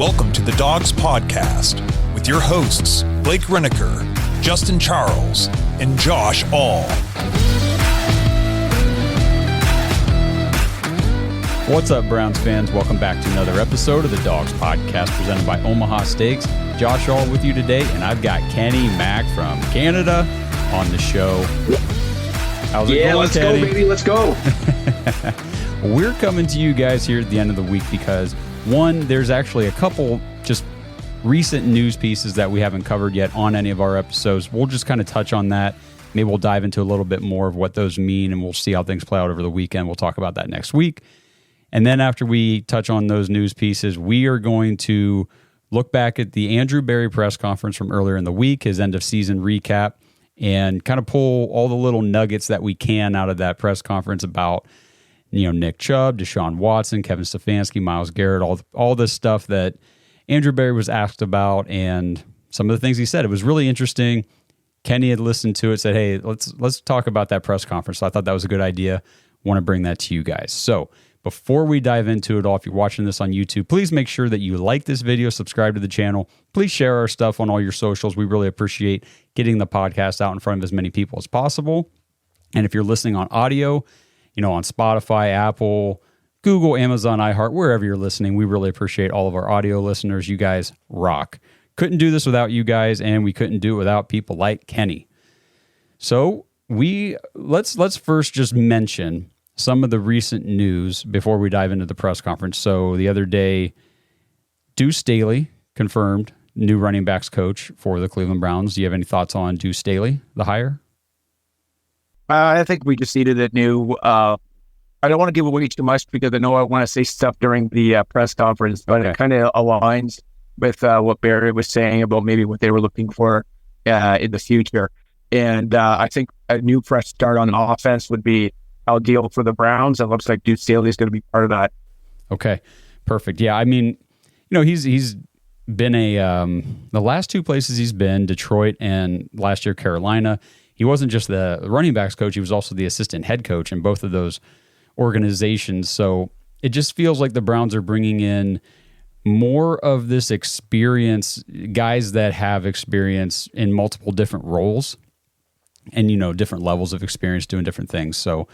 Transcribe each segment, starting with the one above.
Welcome to the Dogs Podcast with your hosts, Blake Reneker, Justin Charles, and Josh All. What's up, Browns fans? Welcome back to another episode of the Dogs Podcast presented by Omaha Steaks. Josh All with you today, and I've got Kenny Mack from Canada on the show. How's it going, let's Kenny? go, baby. Let's go. We're coming to you guys here at the end of the week because, one, there's actually a couple just recent news pieces that we haven't covered yet on any of our episodes. We'll just kind of touch on that. Maybe we'll dive into a little bit more of what those mean, and we'll see how things play out over the weekend. We'll talk about that next week. And then after we touch on those news pieces, we are going to look back at the Andrew Berry press conference from earlier in the week, his end of season recap, and kind of pull all the little nuggets that we can out of that press conference about, Nick Chubb, Deshaun Watson, Kevin Stefanski, Myles Garrett, all this stuff that Andrew Berry was asked about, and some of the things he said. It was really interesting. Kenny had listened to it, said, hey, let's talk about that press conference. So I thought that was a good idea. Want to bring that to you guys. So before we dive into it all, if you're watching this on YouTube, please make sure that you like this video, subscribe to the channel. Please share our stuff on all your socials. We really appreciate getting the podcast out in front of as many people as possible. And if you're listening on audio, on Spotify, Apple, Google, Amazon, iHeart, wherever you're listening, we really appreciate all of our audio listeners. You guys rock. Couldn't do this without you guys, and we couldn't do it without people like Kenny. So let's first just mention some of the recent news before we dive into the press conference. So the other day, Deuce Staley confirmed new running backs coach for the Cleveland Browns. Do you have any thoughts on Deuce Staley, the hire? I think we just needed a new. I don't want to give away too much because I know I want to say stuff during the press conference, but It kind of aligns with what Barry was saying about maybe what they were looking for in the future. And I think a new fresh start on offense would be ideal for the Browns. It looks like Deuce Staley is going to be part of that. Okay, perfect. Yeah, I mean, he's been the last two places he's been, Detroit and last year Carolina. He wasn't just the running backs coach; he was also the assistant head coach in both of those organizations. So it just feels like the Browns are bringing in more of this experience, guys that have experience in multiple different roles and, different levels of experience doing different things. So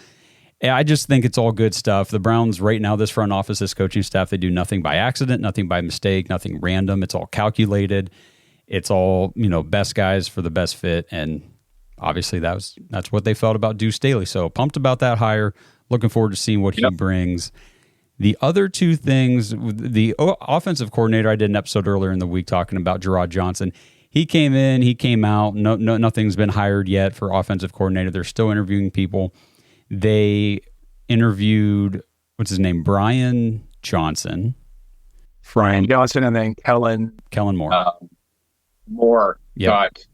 I just think it's all good stuff. The Browns right now, this front office, this coaching staff, they do nothing by accident, nothing by mistake, nothing random. It's all calculated. It's all, best guys for the best fit. And obviously that's what they felt about Deuce Staley. So pumped about that hire. Looking forward to seeing what he brings. The other two things, the offensive coordinator, I did an episode earlier in the week talking about Gerard Johnson. He came in, he came out. No, nothing's been hired yet for offensive coordinator. They're still interviewing people. They interviewed, what's his name? Brian Johnson, and then Kellen Moore. Moore got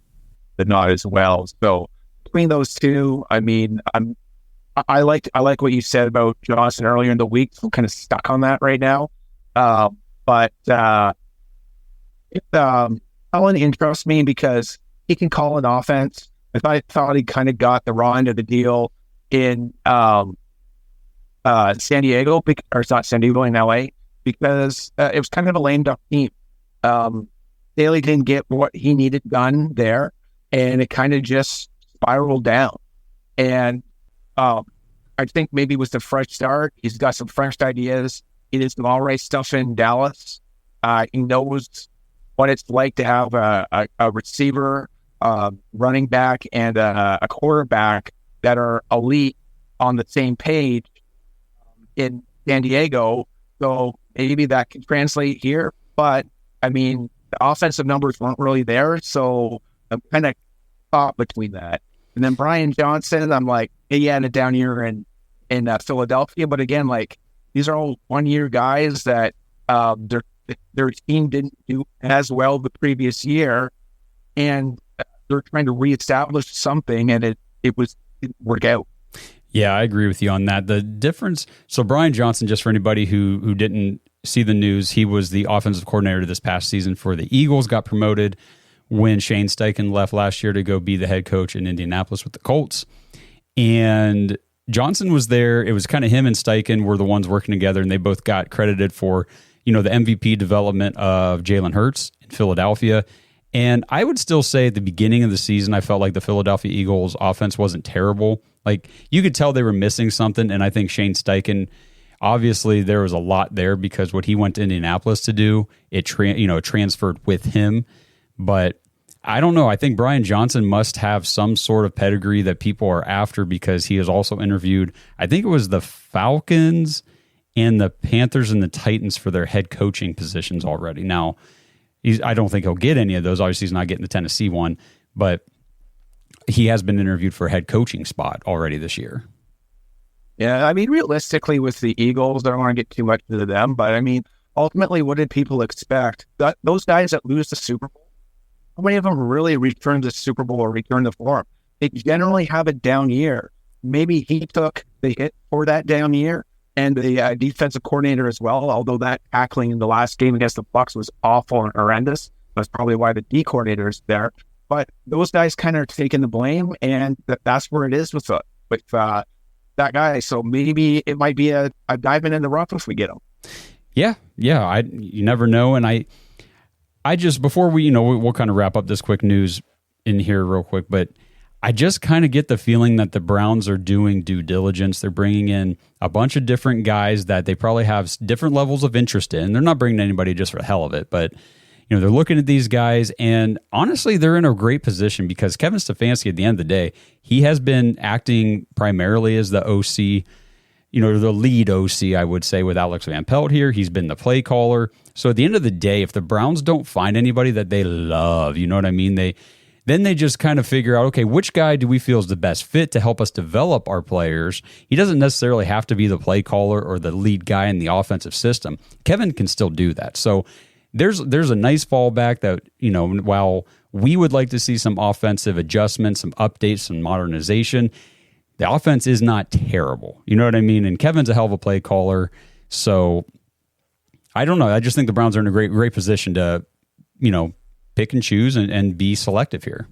the nod as well. So between those two, I mean, I like what you said about Johnson earlier in the week. So I'm kind of stuck on that right now. But Kellen interests me because he can call an offense. If I thought he kind of got the raw end of the deal in San Diego, or it's not San Diego, in LA, because it was kind of a lame duck team. Staley didn't get what he needed done there, and it kind of just spiraled down. And I think maybe it was the fresh start. He's got some fresh ideas. He did some all right stuff in Dallas. He knows what it's like to have a receiver, running back, and a quarterback that are elite on the same page in San Diego. So maybe that can translate here. But, I mean, the offensive numbers weren't really there. So I'm kind of caught between that. And then Brian Johnson, I'm like, he had it down here in Philadelphia. But again, like, these are all one-year guys that their team didn't do as well the previous year. And they're trying to reestablish something, and it didn't work out. Yeah, I agree with you on that. The difference, so Brian Johnson, just for anybody who didn't see the news, he was the offensive coordinator this past season for the Eagles, got promoted when Shane Steichen left last year to go be the head coach in Indianapolis with the Colts. And Johnson was there. It was kind of him and Steichen were the ones working together, and they both got credited for, the MVP development of Jalen Hurts in Philadelphia. And I would still say at the beginning of the season, I felt like the Philadelphia Eagles offense wasn't terrible. Like, you could tell they were missing something. And I think Shane Steichen, obviously there was a lot there because what he went to Indianapolis to do, it transferred with him. But I don't know. I think Brian Johnson must have some sort of pedigree that people are after because he has also interviewed, I think it was the Falcons and the Panthers and the Titans for their head coaching positions already. Now, I don't think he'll get any of those. Obviously, he's not getting the Tennessee one, but he has been interviewed for a head coaching spot already this year. Yeah, I mean, realistically with the Eagles, I don't want to get too much into them, but I mean, ultimately, what did people expect? Those guys that lose the Super Bowl, how many of them really return to the Super Bowl or return to form? They generally have a down year. Maybe he took the hit for that down year, and the defensive coordinator as well, although that tackling in the last game against the Bucs was awful and horrendous. That's probably why the D coordinator is there. But those guys kind of are taking the blame, and that's where it is with that guy. So maybe it might be a diamond in the rough if we get him. Yeah. You never know. And I just, before we'll kind of wrap up this quick news in here real quick, but I just kind of get the feeling that the Browns are doing due diligence. They're bringing in a bunch of different guys that they probably have different levels of interest in. They're not bringing anybody just for the hell of it, but they're looking at these guys, and honestly, they're in a great position because Kevin Stefanski, at the end of the day, he has been acting primarily as the OC, the lead OC, I would say, with Alex Van Pelt here. He's been the play caller. So at the end of the day, if the Browns don't find anybody that they love, you know what I mean? Then they just kind of figure out, okay, which guy do we feel is the best fit to help us develop our players? He doesn't necessarily have to be the play caller or the lead guy in the offensive system. Kevin can still do that. So there's a nice fallback that, while we would like to see some offensive adjustments, some updates, some modernization, the offense is not terrible. You know what I mean? And Kevin's a hell of a play caller. So I don't know. I just think the Browns are in a great position to, pick and choose and be selective here.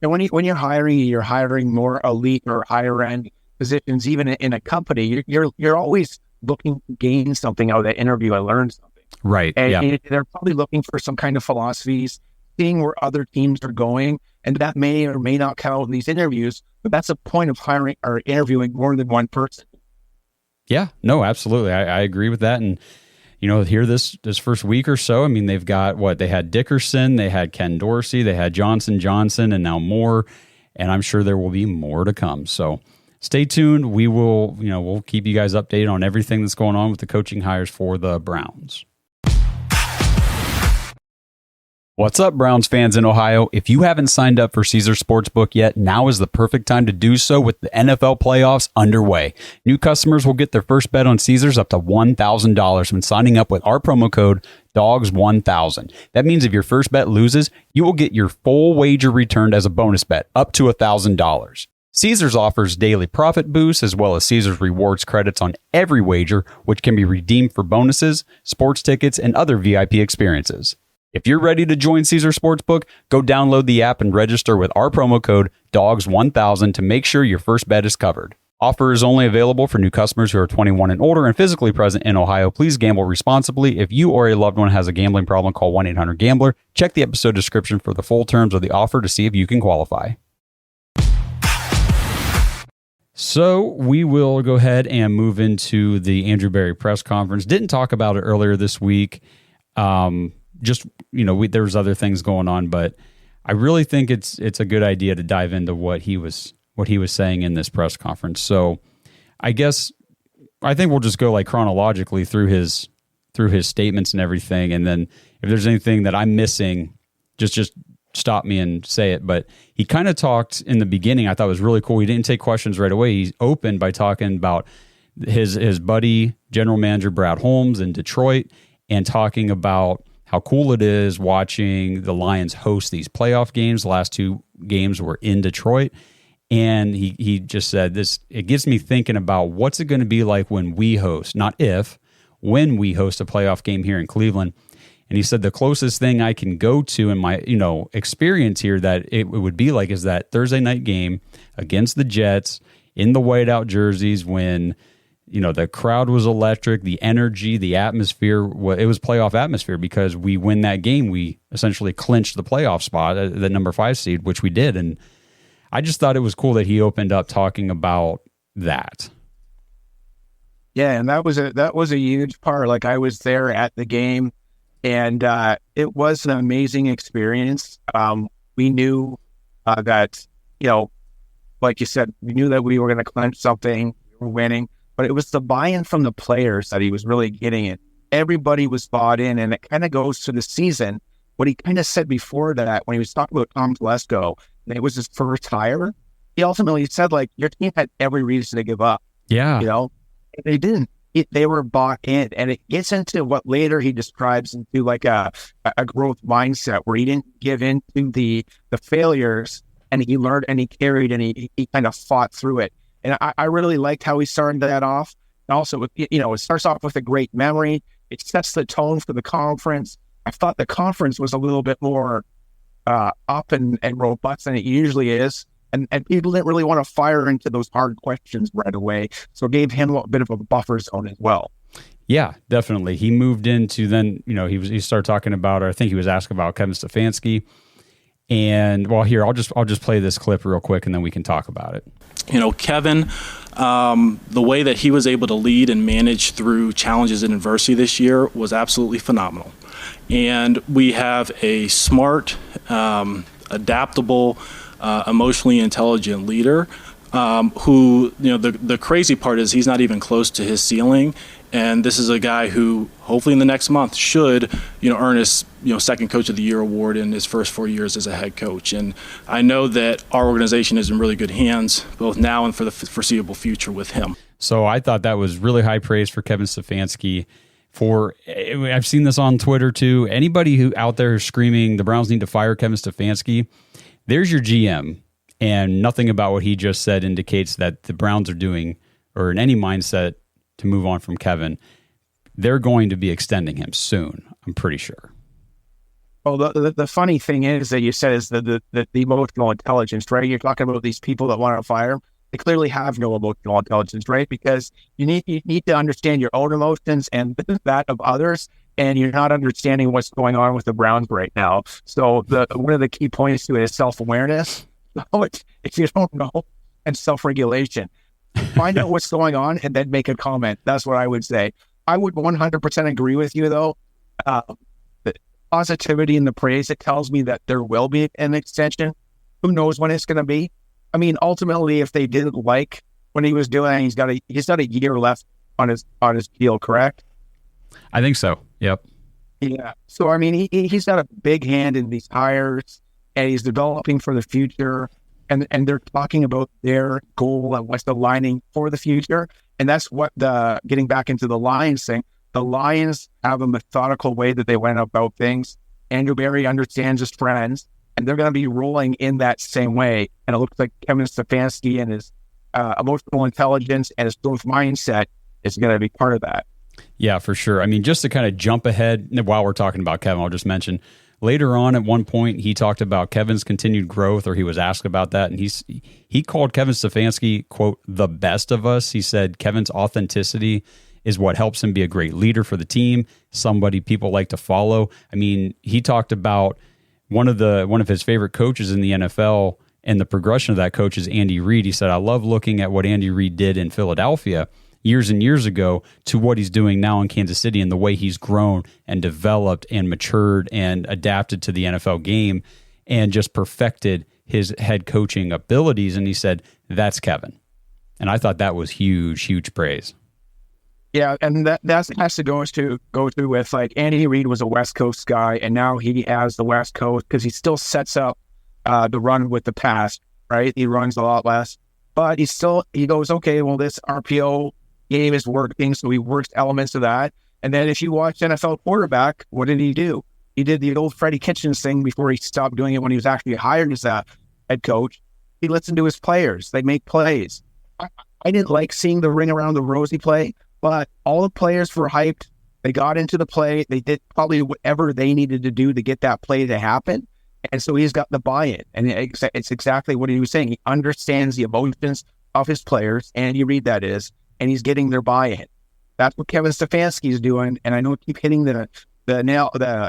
And when you're hiring more elite or higher end positions, even in a company, you're always looking to gain something out of that interview and learn something. Right. And they're probably looking for some kind of philosophies, seeing where other teams are going, and that may or may not come out in these interviews. But that's a point of hiring or interviewing more than one person. Yeah. No, absolutely. I agree with that. And here this first week or so, I mean, they've got they had Dickerson, they had Ken Dorsey, they had Johnson, and now Moore, and I'm sure there will be more to come. So stay tuned. We will, we'll keep you guys updated on everything that's going on with the coaching hires for the Browns. What's up, Browns fans in Ohio? If you haven't signed up for Caesars Sportsbook yet, now is the perfect time to do so with the NFL playoffs underway. New customers will get their first bet on Caesars up to $1,000 when signing up with our promo code DOGS1000. That means if your first bet loses, you will get your full wager returned as a bonus bet up to $1,000. Caesars offers daily profit boosts as well as Caesars rewards credits on every wager, which can be redeemed for bonuses, sports tickets, and other VIP experiences. If you're ready to join Caesars Sportsbook, go download the app and register with our promo code DOGS1000 to make sure your first bet is covered. Offer is only available for new customers who are 21 and older and physically present in Ohio. Please gamble responsibly. If you or a loved one has a gambling problem, call 1-800-GAMBLER. Check the episode description for the full terms of the offer to see if you can qualify. So we will go ahead and move into the Andrew Berry press conference. Didn't talk about it earlier this week. There's other things going on, but I really think it's a good idea to dive into what he was saying in this press conference. So I think we'll just go chronologically through his statements and everything, and then if there's anything that I'm missing, just stop me and say it. But he kind of talked in the beginning, I thought was really cool. He didn't take questions right away. He opened by talking about his buddy, general manager Brad Holmes in Detroit, and talking about how cool it is watching the Lions host these playoff games. The last two games were in Detroit. And he just said this, it gets me thinking about what's it going to be like when we host, not if, when we host a playoff game here in Cleveland. And he said the closest thing I can go to in my experience here that it would be like is that Thursday night game against the Jets in the whiteout jerseys when The crowd was electric, the energy, the atmosphere. It was playoff atmosphere because we win that game. We essentially clinched the playoff spot, the number 5 seed, which we did. And I just thought it was cool that he opened up talking about that. Yeah, and that was a huge part. Like, I was there at the game, and it was an amazing experience. We knew that, like you said, we knew that we were going to clinch something, we were winning, but it was the buy-in from the players that he was really getting it. Everybody was bought in, and it kind of goes to the season. What he kind of said before that, when he was talking about Tom Telesco, and it was his first hire, he ultimately said, like, your team had every reason to give up. Yeah. They didn't. They were bought in, and it gets into what later he describes into like a growth mindset where he didn't give in to the failures, and he learned and he carried and he kind of fought through it. And I really liked how he started that off. And also, it starts off with a great memory. It sets the tone for the conference. I thought the conference was a little bit more up and robust than it usually is. And people didn't really want to fire into those hard questions right away. So it gave him a bit of a buffer zone as well. Yeah, definitely. He moved into then, he started talking about, or I think he was asked about Kevin Stefanski. And here, I'll just play this clip real quick and then we can talk about it. Kevin, the way that he was able to lead and manage through challenges and adversity this year was absolutely phenomenal. And we have a smart, adaptable, emotionally intelligent leader who, the crazy part is he's not even close to his ceiling. And this is a guy who hopefully in the next month should, earn his, second Coach of the Year award in his first 4 years as a head coach. And I know that our organization is in really good hands, both now and for the foreseeable future with him. So I thought that was really high praise for Kevin Stefanski. I've seen this on Twitter too. Anybody who out there is screaming the Browns need to fire Kevin Stefanski, there's your GM. And nothing about what he just said indicates that the Browns are doing, or in any mindset, to move on from Kevin. They're going to be extending him soon, I'm pretty sure. Well, the funny thing is that you said is the emotional intelligence, right? You're talking about these people that want to fire him. They clearly have no emotional intelligence, right? Because you need to understand your own emotions and that of others, and you're not understanding what's going on with the Browns right now. So one of the key points to it is self-awareness. If you don't know, and self-regulation. Find out what's going on and then make a comment. That's what I would say. I would 100% agree with you, though. The positivity and the praise, it tells me that there will be an extension. Who knows when it's going to be? I mean, ultimately, if they didn't like what he was doing, he's got a year left on his deal, correct? I think so. Yep. Yeah. So I mean, he's got a big hand in these hires, and he's developing for the future. And they're talking about their goal and what's aligning for the future. And that's what getting back into the Lions thing. The Lions have a methodical way that they went about things. Andrew Berry understands his friends, and they're going to be rolling in that same way. And it looks like Kevin Stefanski and his emotional intelligence and his growth mindset is going to be part of that. Yeah, for sure. I mean, just to kind of jump ahead while we're talking about Kevin, I'll just mention later on at one point, he talked about Kevin's continued growth, or he was asked about that. And he called Kevin Stefanski, quote, the best of us. He said Kevin's authenticity is what helps him be a great leader for the team, somebody people like to follow. I mean, he talked about one of his favorite coaches in the NFL, and the progression of that coach is Andy Reid. He said, I love looking at what Andy Reid did in Philadelphia years and years ago to what he's doing now in Kansas City, and the way he's grown and developed and matured and adapted to the NFL game and just perfected his head coaching abilities. And he said, that's Kevin. And I thought that was huge praise. Yeah, and that has to go to with, like, Andy Reid was a West Coast guy, and now he has the West Coast because he still sets up the run with the pass, right? He runs a lot less, but he goes, okay, well, this RPO game is working, so he works elements of that. And then if you watch NFL quarterback, what did he do? He did the old Freddie Kitchens thing before he stopped doing it when he was actually hired as a head coach. He listened to his players. They make plays. I didn't like seeing the ring around the rosy play, but all the players were hyped. They got into the play. They did probably whatever they needed to do to get that play to happen. And so he's got the buy-in. And it's exactly what he was saying. He understands the emotions of his players. And you read that is, and he's getting their buy-in. That's what Kevin Stefanski is doing. And I know I keep hitting the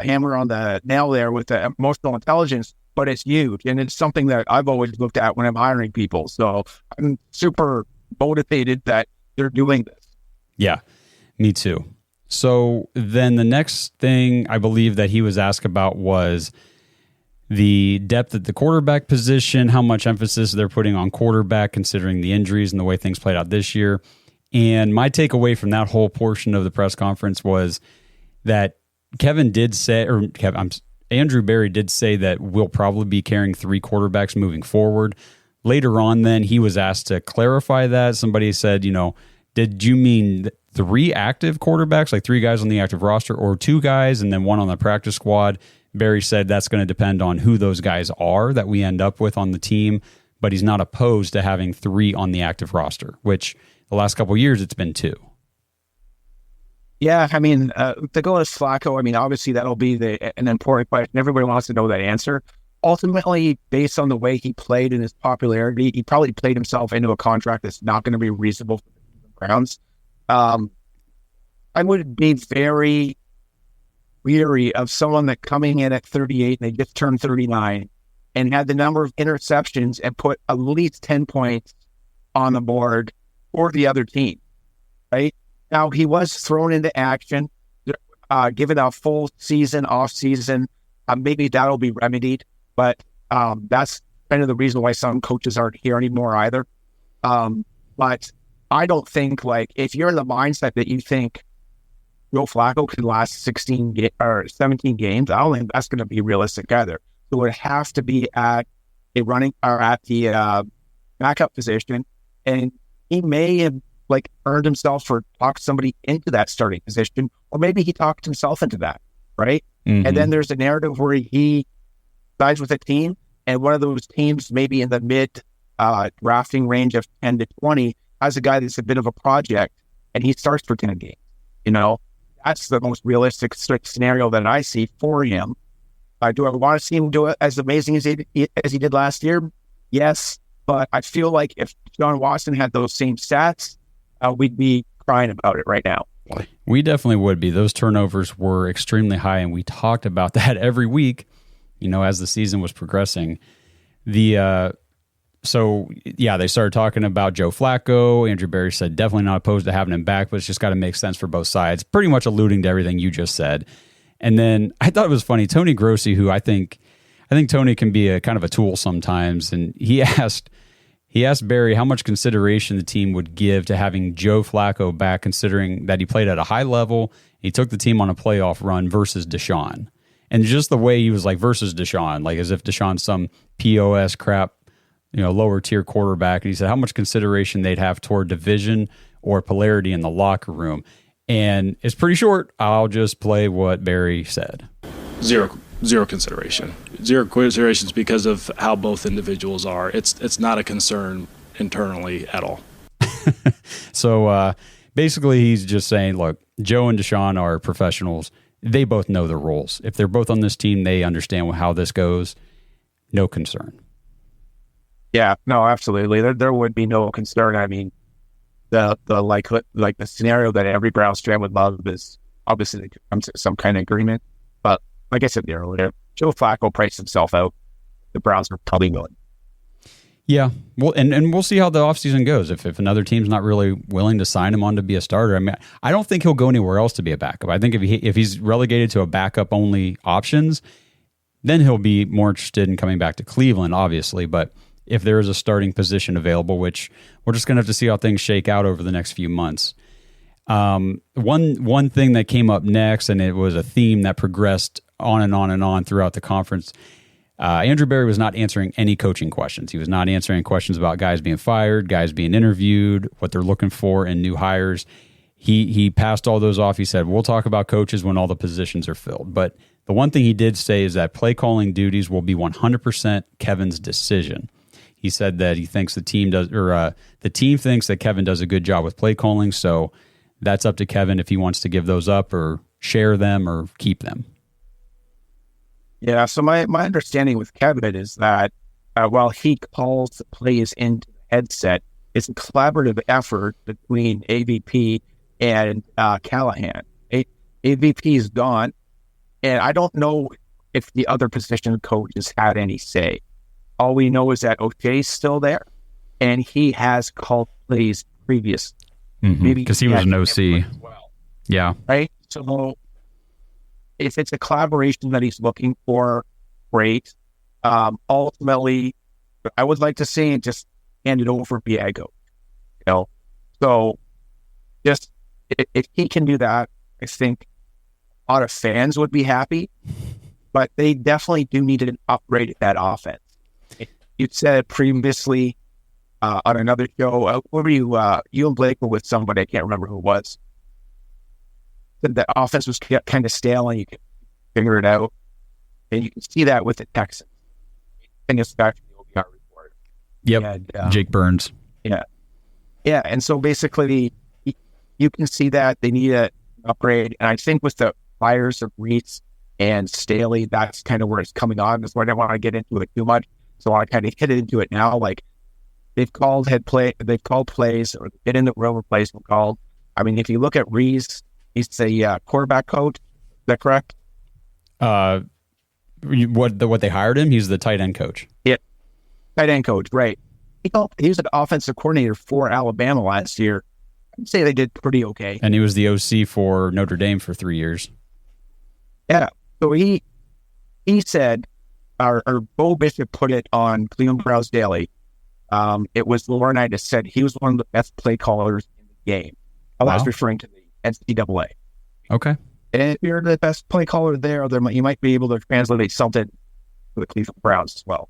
hammer on the nail there with the emotional intelligence, but it's huge. And it's something that I've always looked at when I'm hiring people. So I'm super motivated that they're doing this. Yeah, me too. So then the next thing I believe that he was asked about was the depth at the quarterback position, how much emphasis they're putting on quarterback considering the injuries and the way things played out this year. And my takeaway from that whole portion of the press conference was that Andrew Berry did say that we'll probably be carrying 3 quarterbacks moving forward. Later on, then, he was asked to clarify that. Somebody said, did you mean 3 active quarterbacks, like 3 guys on the active roster, or 2 guys and then 1 on the practice squad? Barry said that's going to depend on who those guys are that we end up with on the team, but he's not opposed to having 3 on the active roster, which the last couple of years it's been 2. Yeah, I mean, to go as Flacco, I mean, obviously that'll be an important question. Everybody wants to know that answer. Ultimately, based on the way he played and his popularity, he probably played himself into a contract that's not going to be reasonable for the Browns. I would be very weary of someone that coming in at 38 and they just turned 39 and had the number of interceptions and put at least 10 points on the board for the other team, right? Now, he was thrown into action, given a full season, off season. Maybe that'll be remedied, but that's kind of the reason why some coaches aren't here anymore either. But I don't think, if you're in the mindset that you think Joe Flacco could last 17 games, I don't think that's going to be realistic either. So it would have to be at a running or at the backup position, and he may have earned himself or talked somebody into that starting position, or maybe he talked himself into that, right? Mm-hmm. And then there's a narrative where he sides with a team, and one of those teams, maybe in the mid drafting range of 10 to 20, has a guy that's a bit of a project, and he starts for 10 games. That's the most realistic scenario that I see for him. Do I want to see him do it as amazing as he did last year? Yes, but I feel like if Deshaun Watson had those same stats, we'd be crying about it right now. We definitely would be. Those turnovers were extremely high, and we talked about that every week, as the season was progressing. So they started talking about Joe Flacco. Andrew Berry said definitely not opposed to having him back, but it's just got to make sense for both sides, pretty much alluding to everything you just said. And then I thought it was funny, Tony Grossi, who I think Tony can be a kind of a tool sometimes, and he asked Barry how much consideration the team would give to having Joe Flacco back, considering that he played at a high level. He took the team on a playoff run versus Deshaun. And just the way he was versus Deshaun, as if Deshaun's some POS crap, lower tier quarterback. And he said how much consideration they'd have toward division or polarity in the locker room. And it's pretty short. I'll just play what Barry said. Zero consideration. Zero considerations because of how both individuals are. It's not a concern internally at all. So basically he's just saying, look, Joe and Deshaun are professionals. They both know their roles. If they're both on this team, they understand how this goes. No concern. Yeah, no, absolutely. There would be no concern. I mean, the scenario that every Browns fan would love is obviously they come to some kind of agreement. But like I said earlier, Joe Flacco priced himself out. The Browns are probably willing. Yeah, well, and we'll see how the offseason goes. If another team's not really willing to sign him on to be a starter, I mean, I don't think he'll go anywhere else to be a backup. I think if he's relegated to a backup only options, then he'll be more interested in coming back to Cleveland, obviously. But if there is a starting position available, which we're just going to have to see how things shake out over the next few months. One thing that came up next, and it was a theme that progressed on and on and on throughout the conference. Andrew Berry was not answering any coaching questions. He was not answering questions about guys being fired, guys being interviewed, what they're looking for in new hires. He passed all those off. He said, we'll talk about coaches when all the positions are filled. But the one thing he did say is that play calling duties will be 100% Kevin's decision. He said that he thinks the team thinks that Kevin does a good job with play calling. So that's up to Kevin if he wants to give those up or share them or keep them. Yeah, so my understanding with Kevin is that while he calls the plays into the headset, it's a collaborative effort between AVP and Callahan. AVP is gone, and I don't know if the other position coaches had any say. All we know is that O'Shea's still there, and he has called plays previous. Maybe because he was an OC. Well. Yeah. Right? So if it's a collaboration that he's looking for, great. Ultimately, I would like to see it just hand it over for Biago. So just if he can do that, I think a lot of fans would be happy. But they definitely do need an upgrade at that offense. You said previously on another show, what were you and Blake were with somebody, I can't remember who it was. The offense was kind of stale and you could figure it out. And you can see that with the Texans. And it's back to the OBR report. Yep. And, Jake Burns. Yeah. Yeah. And so basically, you can see that they need an upgrade. And I think with the fires of Reese and Staley, that's kind of where it's coming on. That's why I don't want to get into it too much. So I kind of hit into it now. Like they've called plays, or been in the room replacement called. I mean, if you look at Reese, he's the quarterback coach. Is that correct? What they hired him? He's the tight end coach. Yeah, tight end coach, right? He was an offensive coordinator for Alabama last year. I'd say they did pretty okay. And he was the OC for Notre Dame for 3 years. Yeah. So he said, or Bo Bishop put it on Cleveland Browns Daily. It was Laurinaitis said he was one of the best play callers in the game. I was referring to the NCAA. Okay. And if you're the best play caller there, you might be able to translate something to the Cleveland Browns as well.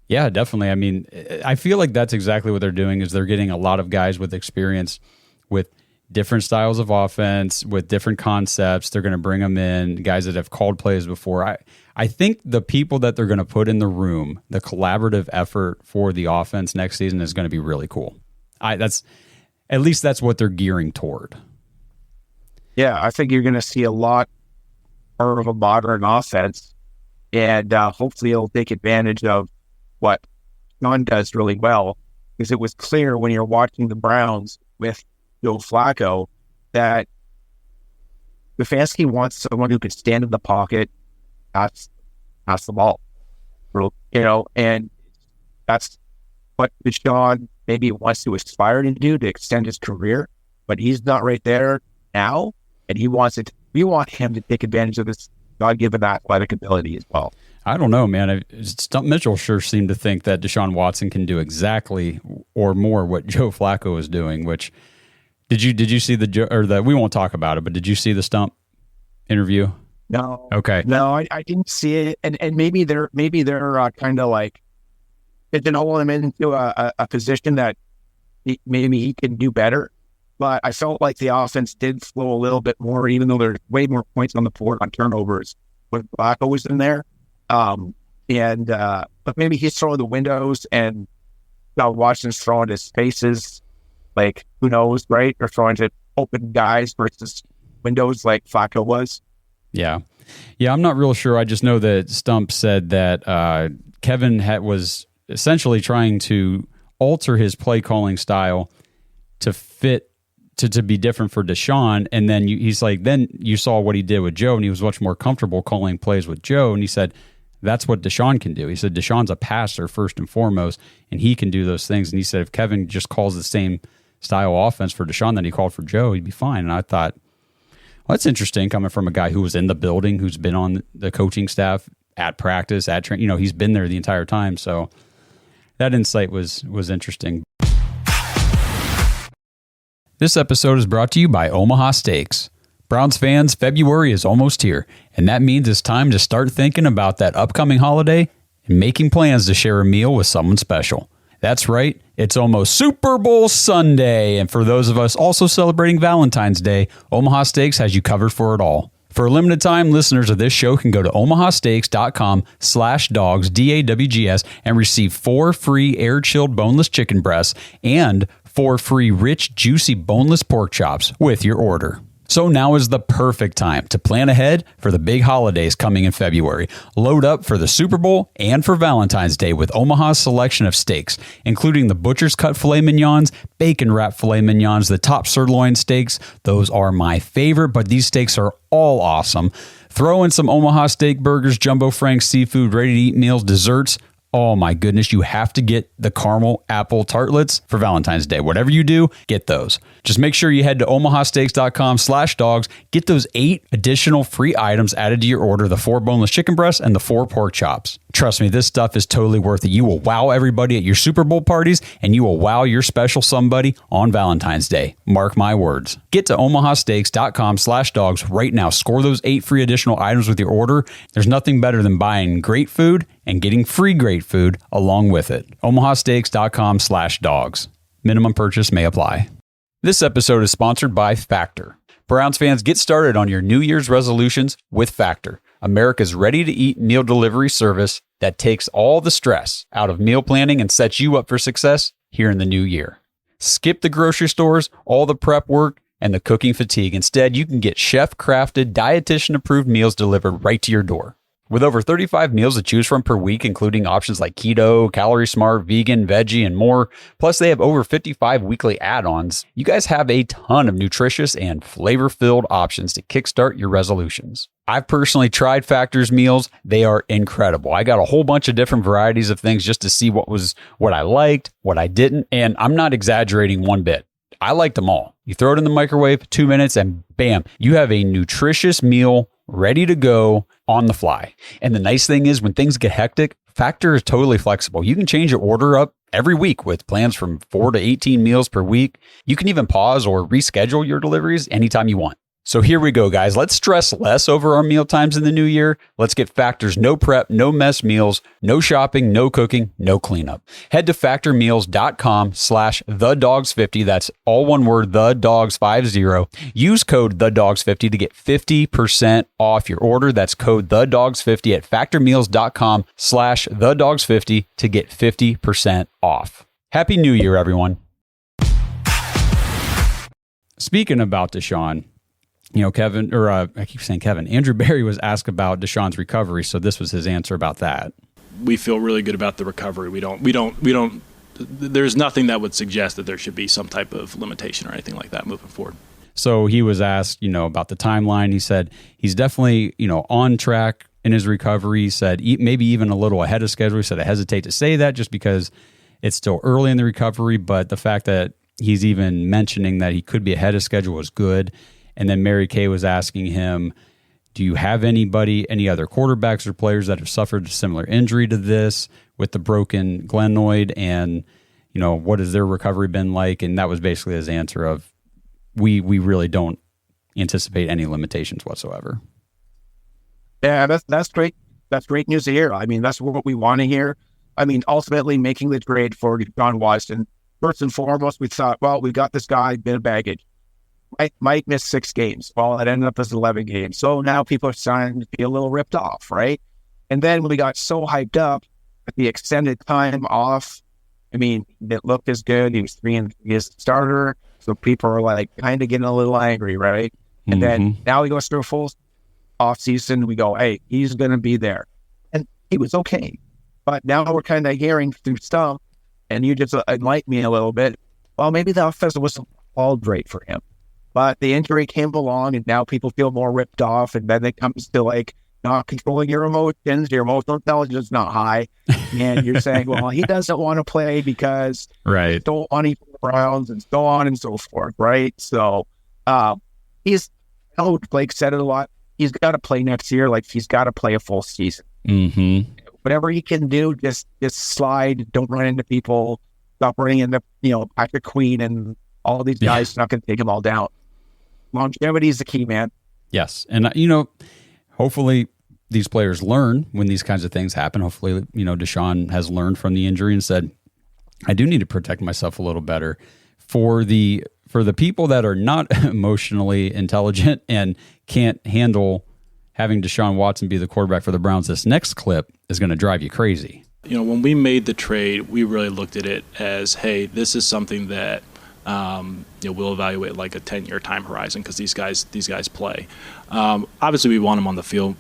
Yeah, definitely. I mean, I feel like that's exactly what they're doing is they're getting a lot of guys with experience with different styles of offense, with different concepts. They're going to bring them in, guys that have called plays before. I think the people that they're going to put in the room, the collaborative effort for the offense next season is going to be really cool. At least that's what they're gearing toward. Yeah, I think you're going to see a lot more of a modern offense, and hopefully it'll take advantage of what John does really well, because it was clear when you're watching the Browns with Joe Flacco that Stefanski wants someone who can stand in the pocket, pass the ball, and that's what Deshaun maybe wants to aspire to do to extend his career, but he's not right there now, and we want him to take advantage of this God-given athletic ability as well. I don't know, man. Stump Mitchell sure seemed to think that Deshaun Watson can do exactly or more what Joe Flacco is doing. Which did you see we won't talk about it, but did you see the Stump interview? No. Okay. No, I didn't see it, and maybe they're kind of like pigeonhole him into a position that maybe he can do better. But I felt like the offense did flow a little bit more, even though there's way more points on the board on turnovers when Flacco was in there. But maybe he's throwing the windows and Washington's throwing his spaces, like who knows, right? Or throwing to open guys versus windows like Flacco was. Yeah. I'm not real sure. I just know that Stump said that Kevin was essentially trying to alter his play calling style to fit to be different for Deshaun, and then he's like, then you saw what he did with Joe, and he was much more comfortable calling plays with Joe, and he said that's what Deshaun can do. He said Deshaun's a passer first and foremost, and he can do those things. And he said if Kevin just calls the same style offense for Deshaun that he called for Joe, he'd be fine. And I thought, well, that's interesting coming from a guy who was in the building, who's been on the coaching staff at practice, at training. He's been there the entire time. So that insight was interesting. This episode is brought to you by Omaha Steaks. Browns fans, February is almost here, and that means it's time to start thinking about that upcoming holiday and making plans to share a meal with someone special. That's right, it's almost Super Bowl Sunday, and for those of us also celebrating Valentine's Day, Omaha Steaks has you covered for it all. For a limited time, listeners of this show can go to omahasteaks.com/dogs, DAWGS, and receive 4 free air-chilled boneless chicken breasts and 4 free rich, juicy boneless pork chops with your order. So now is the perfect time to plan ahead for the big holidays coming in February. Load up for the Super Bowl and for Valentine's Day with Omaha's selection of steaks, including the butcher's cut filet mignons, bacon wrapped filet mignons, the top sirloin steaks. Those are my favorite, but these steaks are all awesome. Throw in some Omaha steak burgers, jumbo franks, seafood, ready-to-eat meals, desserts. Oh my goodness, you have to get the caramel apple tartlets for Valentine's Day. Whatever you do, get those. Just make sure you head to omahasteaks.com/dogs. Get those 8 additional free items added to your order, the 4 boneless chicken breasts and the 4 pork chops. Trust me, this stuff is totally worth it. You will wow everybody at your Super Bowl parties, and you will wow your special somebody on Valentine's Day. Mark my words. Get to omahasteaks.com/dogs right now. Score those 8 free additional items with your order. There's nothing better than buying great food and getting free great food along with it. omahasteaks.com/dogs. Minimum purchase may apply. This episode is sponsored by Factor. Browns fans, get started on your New Year's resolutions with Factor, America's ready-to-eat meal delivery service that takes all the stress out of meal planning and sets you up for success here in the new year. Skip the grocery stores, all the prep work, and the cooking fatigue. Instead, you can get chef-crafted, dietitian-approved meals delivered right to your door. With over 35 meals to choose from per week, including options like keto, calorie smart, vegan, veggie, and more, plus they have over 55 weekly add-ons, you guys have a ton of nutritious and flavor-filled options to kickstart your resolutions. I've personally tried Factor's meals. They are incredible. I got a whole bunch of different varieties of things just to see what I liked, what I didn't, and I'm not exaggerating one bit. I liked them all. You throw it in the microwave, 2 minutes, and bam, you have a nutritious meal ready to go on the fly. And the nice thing is when things get hectic, Factor is totally flexible. You can change your order up every week with plans from 4 to 18 meals per week. You can even pause or reschedule your deliveries anytime you want. So here we go, guys. Let's stress less over our meal times in the new year. Let's get Factor's no prep, no mess meals, no shopping, no cooking, no cleanup. Head to factormeals.com/thedogs50. That's all one word, thedogs50. Use code thedogs50 to get 50% off your order. That's code thedogs50 at factormeals.com/thedogs50 to get 50% off. Happy New Year, everyone. Speaking about Deshaun, Kevin, I keep saying Kevin, Andrew Berry was asked about Deshaun's recovery, so this was his answer about that. We feel really good about the recovery. We don't, there's nothing that would suggest that there should be some type of limitation or anything like that moving forward. So he was asked, about the timeline. He said he's definitely, on track in his recovery. He said maybe even a little ahead of schedule. He said, I hesitate to say that just because it's still early in the recovery, but the fact that he's even mentioning that he could be ahead of schedule was good. And then Mary Kay was asking him, do you have any other quarterbacks or players that have suffered a similar injury to this with the broken glenoid? And, what has their recovery been like? And that was basically his answer of, we really don't anticipate any limitations whatsoever. Yeah, that's great. That's great news to hear. I mean, that's what we want to hear. I mean, ultimately making the trade for Deshaun Watson, first and foremost, we thought, well, we got this guy, bit of baggage. Might miss 6 games. Well, it ended up as 11 games. So now people are starting to be a little ripped off, right? And then when we got so hyped up at the extended time off, I mean, it looked as good. He was 3-3 as a starter. So people are like kind of getting a little angry, right? And then now he goes through a full off season. We go, hey, he's going to be there. And he was okay. But now we're kind of hearing through stuff, and you just enlighten me a little bit. Well, maybe the offense wasn't all great for him. But the injury came along, and now people feel more ripped off. And then it comes to like not controlling your emotions. Your emotional intelligence is not high. And you're saying, well, he doesn't want to play because right. he don't want to play the Browns and so on and so forth, right? So Blake said it a lot. He's got to play next year. Like, he's got to play a full season. Mm-hmm. Whatever he can do, just slide. Don't run into people. Stop running into, Patrick Queen and all these guys. Not going to take them all down. Longevity is the key, man. Yes. And, hopefully these players learn when these kinds of things happen. Hopefully, Deshaun has learned from the injury and said, I do need to protect myself a little better. For the people that are not emotionally intelligent and can't handle having Deshaun Watson be the quarterback for the Browns, this next clip is going to drive you crazy. When we made the trade, we really looked at it as, hey, this is something that we'll evaluate like a 10-year time horizon because these guys play. Obviously, we want him on the field,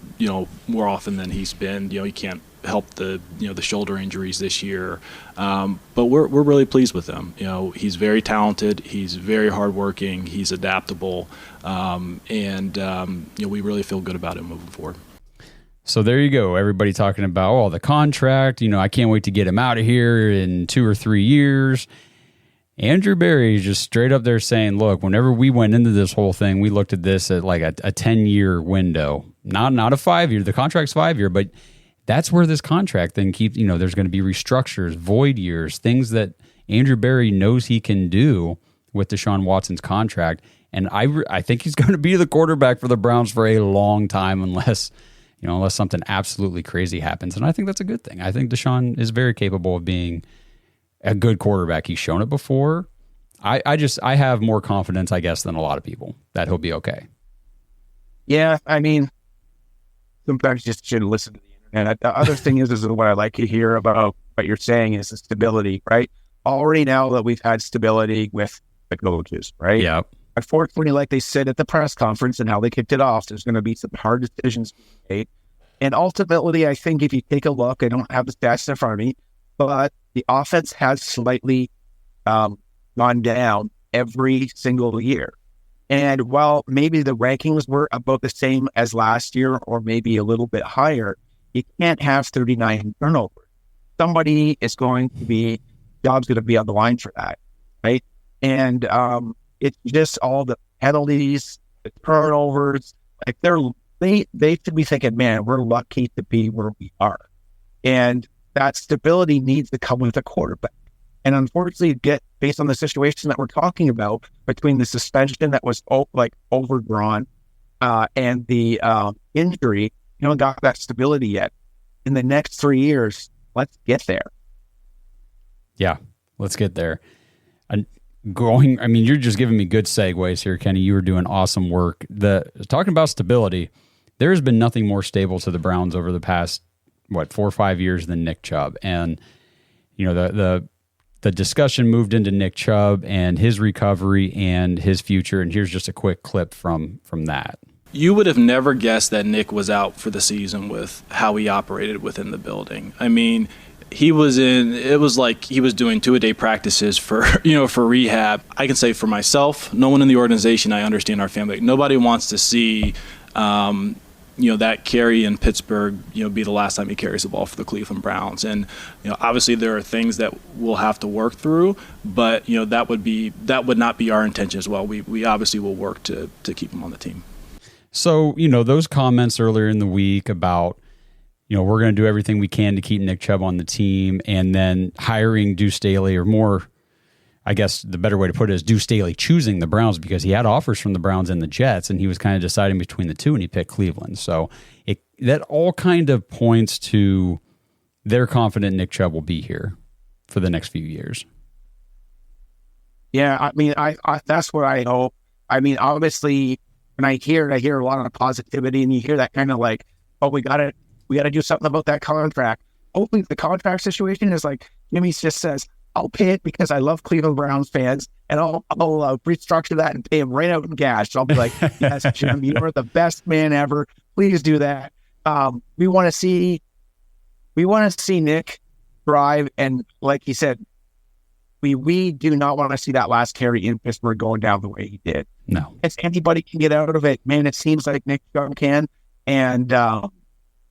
more often than he's been. He can't help the shoulder injuries this year, but we're really pleased with him. He's very talented, he's very hardworking, he's adaptable, and we really feel good about him moving forward. So there you go. Everybody talking about the contract. I can't wait to get him out of here in 2 or 3 years. Andrew Berry is just straight up there saying, look, whenever we went into this whole thing, we looked at this at like a 10-year window, not a 5-year. The contract's 5-year, but that's where this contract then keeps, there's going to be restructures, void years, things that Andrew Berry knows he can do with Deshaun Watson's contract. And I think he's going to be the quarterback for the Browns for a long time unless something absolutely crazy happens. And I think that's a good thing. I think Deshaun is very capable of being a good quarterback. He's shown it before. I have more confidence, I guess, than a lot of people that he'll be okay. Yeah, I mean, sometimes you just should listen to the internet. The other thing is what I like to hear about what you're saying is the stability, right? Already now that we've had stability with the coaches, right? Yeah. Unfortunately, like they said at the press conference and how they kicked it off, there's going to be some hard decisions made. And ultimately, I think if you take a look, I don't have the stats in front of me, but the offense has slightly gone down every single year. And while maybe the rankings were about the same as last year or maybe a little bit higher, you can't have 39 turnovers. Somebody is going to be, job's going to be on the line for that, right? And it's just all the penalties, the turnovers. Like they should be thinking, man, we're lucky to be where we are. And that stability needs to come with a quarterback. And unfortunately, based on the situation that we're talking about between the suspension that was overdrawn and the injury, you don't got that stability yet. In the next 3 years, let's get there. Yeah, let's get there. You're just giving me good segues here, Kenny. You were doing awesome work. Talking about stability, there's been nothing more stable to the Browns over the past 4 or 5 years than Nick Chubb. And the discussion moved into Nick Chubb and his recovery and his future. And here's just a quick clip from that. You would have never guessed that Nick was out for the season with how he operated within the building. I mean, it was like he was doing 2-a-day practices for rehab. I can say for myself, no one in the organization, I understand our family. Nobody wants to see, that carry in Pittsburgh, be the last time he carries the ball for the Cleveland Browns. And, obviously there are things that we'll have to work through, but, that would not be our intention as well. We obviously will work to keep him on the team. So, those comments earlier in the week about, we're going to do everything we can to keep Nick Chubb on the team, and then hiring Deuce Staley, or more, I guess the better way to put it is Deuce Staley choosing the Browns because he had offers from the Browns and the Jets, and he was kind of deciding between the two, and he picked Cleveland. So that all kind of points to they're confident Nick Chubb will be here for the next few years. Yeah, I mean, I that's what I hope. I mean, obviously, when I hear a lot of positivity, and you hear that kind of like, oh, we got to do something about that contract. Hopefully the contract situation is like Jimmy just says, I'll pay it because I love Cleveland Browns fans, and I'll restructure that and pay him right out in cash. So I'll be like, yes, Jim, you are the best man ever. Please do that. We want to see Nick thrive, and like he said, we do not want to see that last carry in Pittsburgh going down the way he did. No, if anybody can get out of it, man, it seems like Nick Chubb can, and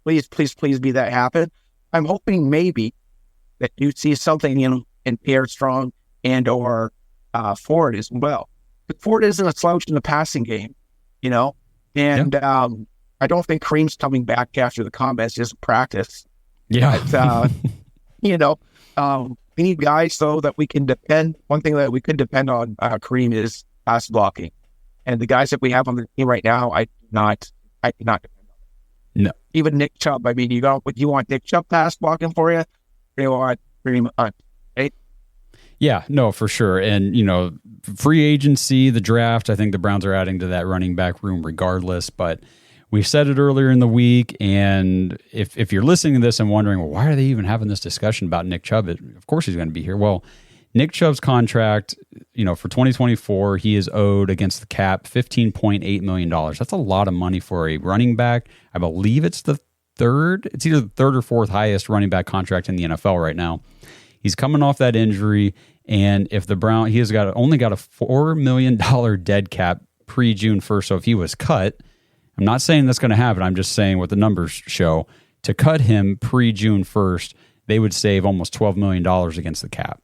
please be that happen. I'm hoping maybe that you see something in Pierre Strong and or Ford as well. But Ford isn't a slouch in the passing game, and I don't think Kareem's coming back after the combat. It's just practice. Yeah. But, we need guys, though, that we can depend. One thing that we could depend on Kareem is pass blocking. And the guys that we have on the team right now, I cannot depend on. No. Even Nick Chubb. I mean, you want Nick Chubb pass blocking for you? Or you want Kareem Hunt, right? Yeah, no, for sure. And, free agency, the draft, I think the Browns are adding to that running back room regardless. But we said it earlier in the week, and if you're listening to this and wondering, well, why are they even having this discussion about Nick Chubb? Of course he's going to be here. Well, Nick Chubb's contract, for 2024, he is owed against the cap $15.8 million. That's a lot of money for a running back. I believe it's either the third or fourth highest running back contract in the NFL right now. He's coming off that injury, and if the Browns, he has only got a $4 million dead cap pre-June 1st. So if he was cut, I'm not saying that's going to happen. I'm just saying what the numbers show. To cut him pre-June 1st, they would save almost $12 million against the cap.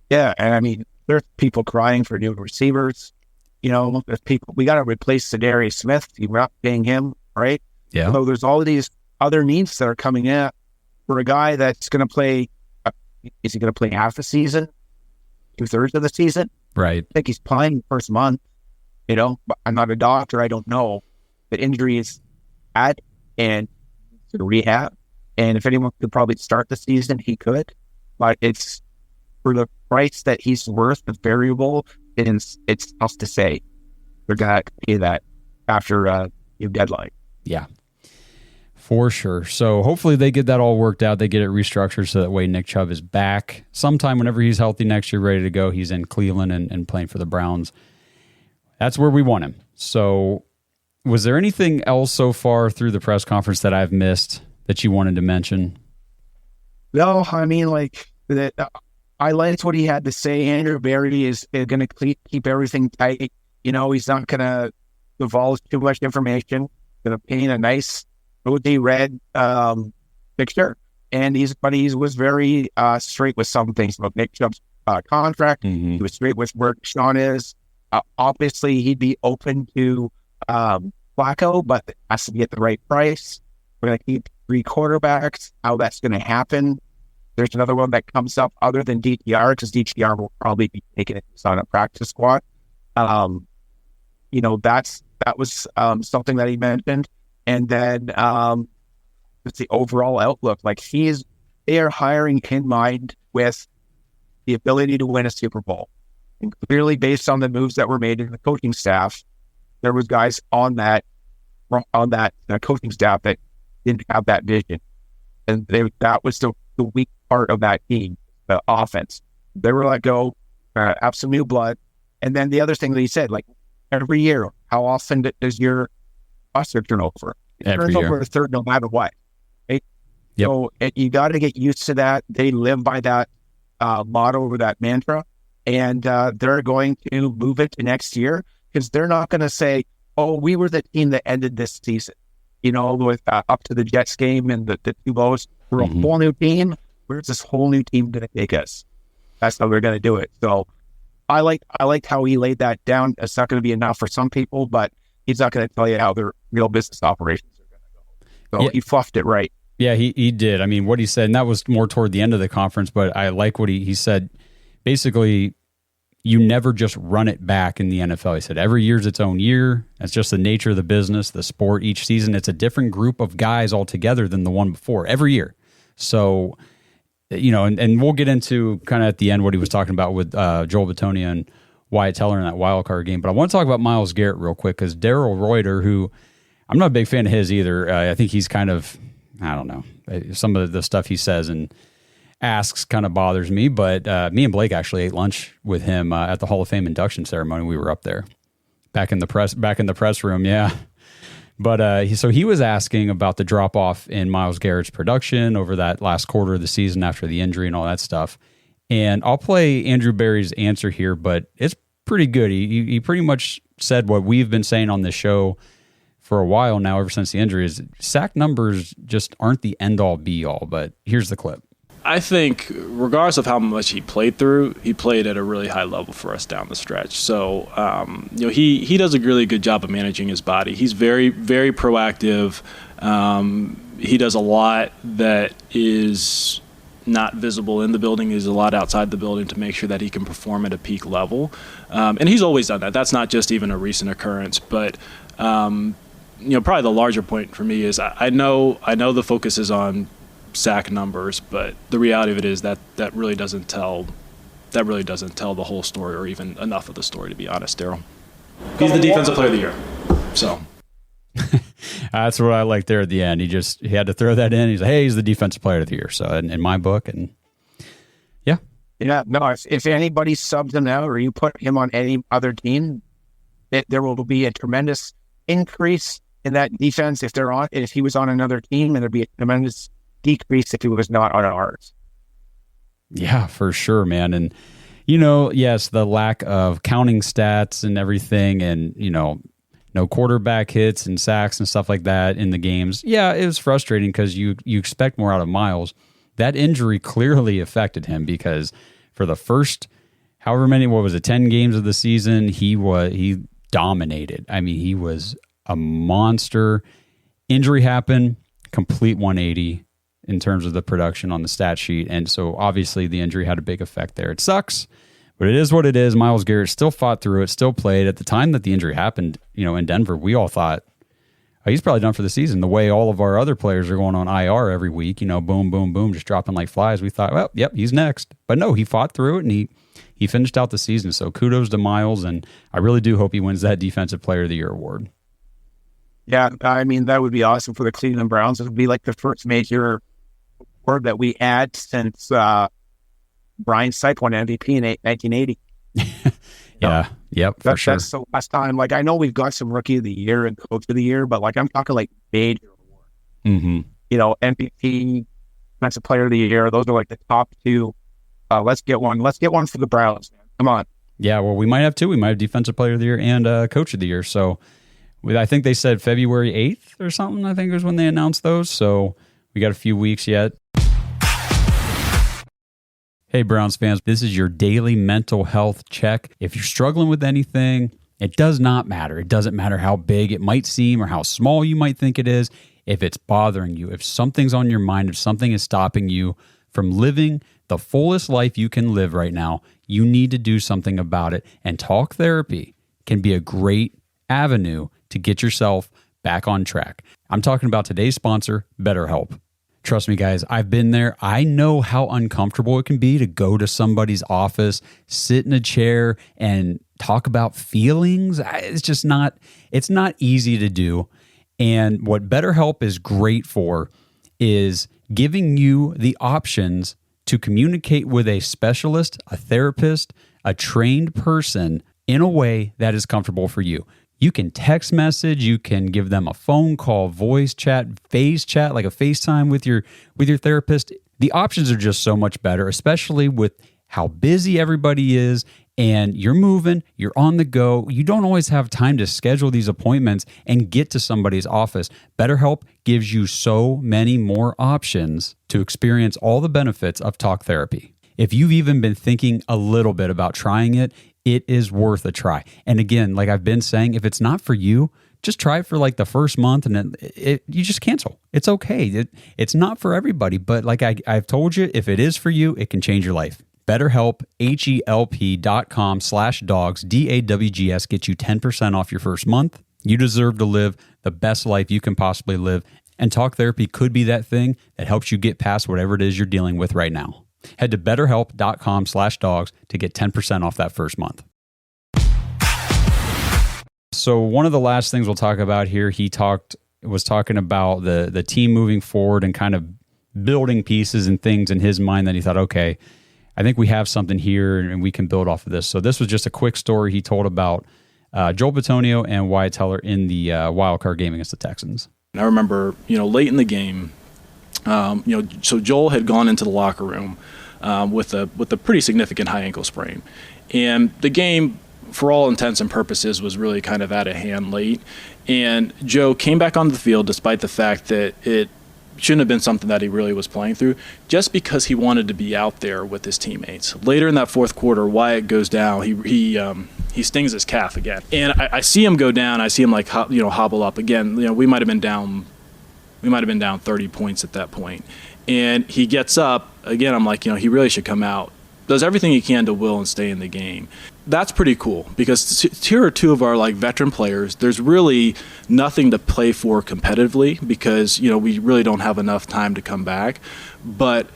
Yeah, and I mean, there's people crying for new receivers. There's people, we got to replace Zadarius Smith. We're not paying him, right? Yeah. So there's all of these other needs that are coming in for a guy that's going to play. Is he going to play half the season, 2/3 of the season? Right. I think he's playing the first month. But I'm not a doctor. I don't know. The injury is bad and rehab. And if anyone could probably start the season, he could. But it's for the price that he's worth, the variable, it's tough to say. They're going to pay that after your deadline. Yeah, for sure. So hopefully they get that all worked out. They get it restructured so that way Nick Chubb is back sometime whenever he's healthy next year, ready to go. He's in Cleveland and playing for the Browns. That's where we want him. So was there anything else so far through the press conference that I've missed that you wanted to mention? No, I mean, I liked what he had to say. Andrew Berry is going to keep everything tight. He's not going to divulge too much information. Going to paint a nice rosy red picture. And he was very straight with some things about Nick Chubb's contract. Mm-hmm. He was straight with where Deshaun is. Obviously, he'd be open to Flacco, but it has to be at the right price. We're going to keep 3 quarterbacks. How that's going to happen. There's another one that comes up other than DTR, because DTR will probably be taking it on a practice squad. That was something that he mentioned. And then it's the overall outlook. They are hiring in mind with the ability to win a Super Bowl. And clearly, based on the moves that were made in the coaching staff, there was guys on that coaching staff that didn't have that vision. And that was the weak part of that team, the offense. They were let go, have some new blood. And then the other thing that he said, every year, how often does your roster turn over? It turns over a third no matter what. Right? Yep. So you got to get used to that. They live by that motto or that mantra. And they're going to move it to next year, because they're not going to say, oh, we were the team that ended this season, with up to the Jets game and the 2 lows. We're a whole new team. Where's this whole new team going to take us? That's how they're going to do it. So I liked how he laid that down. It's not going to be enough for some people, but he's not going to tell you how their real business operations are going to go. So he fluffed it right. Yeah, he did. I mean, what he said, and that was more toward the end of the conference, but I like what he said. Basically, you never just run it back in the NFL. He said every year's its own year. That's just the nature of the business, the sport. Each season, it's a different group of guys altogether than the one before, every year. So, and we'll get into kind of at the end what he was talking about with Joel Bitonio and Wyatt Teller in that wild card game. But I want to talk about Myles Garrett real quick, because Daryl Reuter, who I'm not a big fan of his either. I think he's kind of, I don't know, some of the stuff he says and asks kind of bothers me, but me and Blake actually ate lunch with him at the Hall of Fame induction ceremony. We were up there back in the press room. Yeah. But so he was asking about the drop off in Myles Garrett's production over that last quarter of the season after the injury and all that stuff. And I'll play Andrew Berry's answer here, but it's pretty good. He pretty much said what we've been saying on this show for a while now, ever since the injury, is sack numbers just aren't the end all be all. But here's the clip. I think regardless of how much he played through, he played at a really high level for us down the stretch. So, he does a really good job of managing his body. He's very, very proactive. He does a lot that is not visible in the building. He's a lot outside the building to make sure that he can perform at a peak level. And he's always done that. That's not just even a recent occurrence, but probably the larger point for me is I know the focus is on sack numbers, but the reality of it is that really doesn't tell the whole story, or even enough of the story, to be honest, Daryl. He's the defensive player of the year. So that's what I like there at the end. He had to throw that in. He's like, hey, he's the defensive player of the year. So in my book, and yeah, Yeah, no, if anybody subs him out or you put him on any other team, there will be a tremendous increase in that defense if he was on another team, and there'd be a tremendous decrease if he was not on ours. Yeah, for sure, man. And, yes, the lack of counting stats and everything and, no quarterback hits and sacks and stuff like that in the games. Yeah, it was frustrating because you expect more out of Myles. That injury clearly affected him because for the first however many, 10 games of the season, he dominated. I mean, he was a monster. Injury happened, complete 180 in terms of the production on the stat sheet. And so obviously the injury had a big effect there. It sucks, but it is what it is. Myles Garrett still fought through it, still played. At the time that the injury happened, in Denver, we all thought, oh, he's probably done for the season. The way all of our other players are going on IR every week, boom, boom, boom, just dropping like flies. We thought, well, yep, he's next. But no, he fought through it and he finished out the season. So kudos to Myles, and I really do hope he wins that Defensive Player of the Year award. Yeah, I mean, that would be awesome for the Cleveland Browns. It would be like the first major award that we had since Brian Sipe won MVP in 1980. Yeah, yep, for sure. That's the last time. Like, I know we've got some Rookie of the Year and Coach of the Year, but like I'm talking like major award. Mm-hmm. MVP, Defensive Player of the Year. Those are like the top two. Let's get one. Let's get one for the Browns. Come on. Yeah, well, we might have two. We might have Defensive Player of the Year and Coach of the Year. So I think they said February 8th or something, I think was when they announced those. So we got a few weeks yet. Hey, Browns fans, this is your daily mental health check. If you're struggling with anything, it does not matter. It doesn't matter how big it might seem or how small you might think it is. If it's bothering you, if something's on your mind, if something is stopping you from living the fullest life you can live right now, you need to do something about it. And talk therapy can be a great avenue to get yourself back on track. I'm talking about today's sponsor, BetterHelp. Trust me, guys, I've been there. I know how uncomfortable it can be to go to somebody's office, sit in a chair, and talk about feelings. It's not easy to do. And what BetterHelp is great for is giving you the options to communicate with a specialist, a therapist, a trained person in a way that is comfortable for you. You can text message, you can give them a phone call, voice chat, face chat, like a FaceTime with your therapist. The options are just so much better, especially with how busy everybody is and you're moving, you're on the go. You don't always have time to schedule these appointments and get to somebody's office. BetterHelp gives you so many more options to experience all the benefits of talk therapy. If you've even been thinking a little bit about trying it, it is worth a try. And again, like I've been saying, if it's not for you, just try it for like the first month and then you just cancel. It's okay. It's not for everybody, but like I've told you, if it is for you, it can change your life. BetterHelp, HELP.com/dogs, DAWGS, gets you 10% off your first month. You deserve to live the best life you can possibly live. And talk therapy could be that thing that helps you get past whatever it is you're dealing with right now. Head to betterhelp.com/dogs to get 10% off that first month. So one of the last things we'll talk about here, was talking about the team moving forward and kind of building pieces and things in his mind that he thought, okay, I think we have something here and we can build off of this. So this was just a quick story he told about Joel Bitonio and Wyatt Teller in the wild card game against the Texans. I remember, late in the game, so Joel had gone into the locker room with a pretty significant high ankle sprain, and the game, for all intents and purposes, was really kind of out of hand late. And Joe came back onto the field despite the fact that it shouldn't have been something that he really was playing through, just because he wanted to be out there with his teammates. Later in that fourth quarter, Wyatt goes down. He stings his calf again, and I see him go down. I see him hobble up again. We might have been down 30 points at that point. And he gets up. Again, I'm like, he really should come out. Does everything he can to will and stay in the game. That's pretty cool because here are two of our veteran players. There's really nothing to play for competitively because, we really don't have enough time to come back. But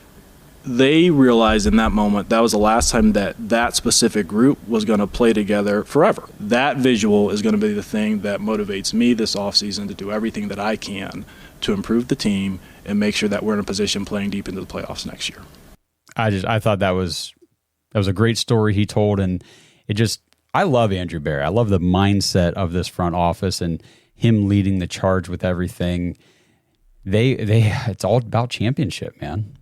they realized in that moment that was the last time that specific group was going to play together forever. That visual is going to be the thing that motivates me this offseason to do everything that I can to improve the team and make sure that we're in a position playing deep into the playoffs next year. I thought that was was a great story he told, and I love Andrew Berry. I love the mindset of this front office and him leading the charge with everything. It's all about championship, man.